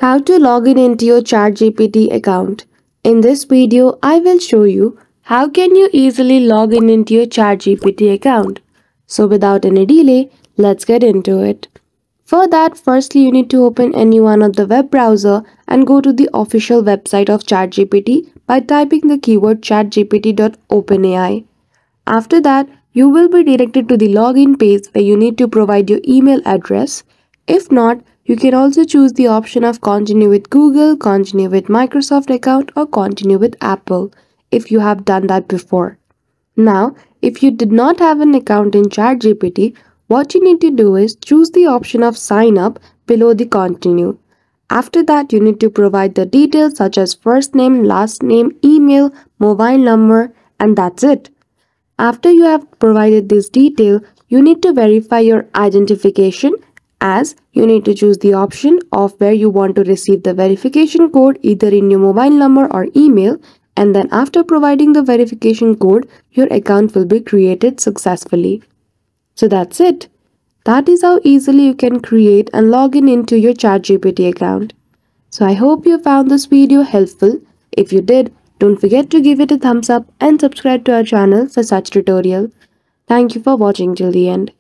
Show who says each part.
Speaker 1: How to log in into your ChatGPT account. In this video, I will show you how can you easily log in into your ChatGPT account. So without any delay, let's get into it. For that, firstly you need to open any one of the web browser and go to the official website of ChatGPT by typing the keyword chatgpt.openai. After that, you will be directed to the login page where you need to provide your email address. If not, you can also choose the option of continue with Google, continue with Microsoft account or continue with Apple if you have done that before. Now, if you did not have an account in ChatGPT, what you need to do is choose the option of sign up below the continue. After that, you need to provide the details such as first name, last name, email, mobile number, and that's it. After you have provided this detail, you need to verify your identification as you need to choose the option of where you want to receive the verification code either in your mobile number or email, and then after providing the verification code, your account will be created successfully. So that's it. That is how easily you can create and log in into your ChatGPT account. So I hope you found this video helpful. If you did, don't forget to give it a thumbs up and subscribe to our channel for such tutorial. Thank you for watching till the end.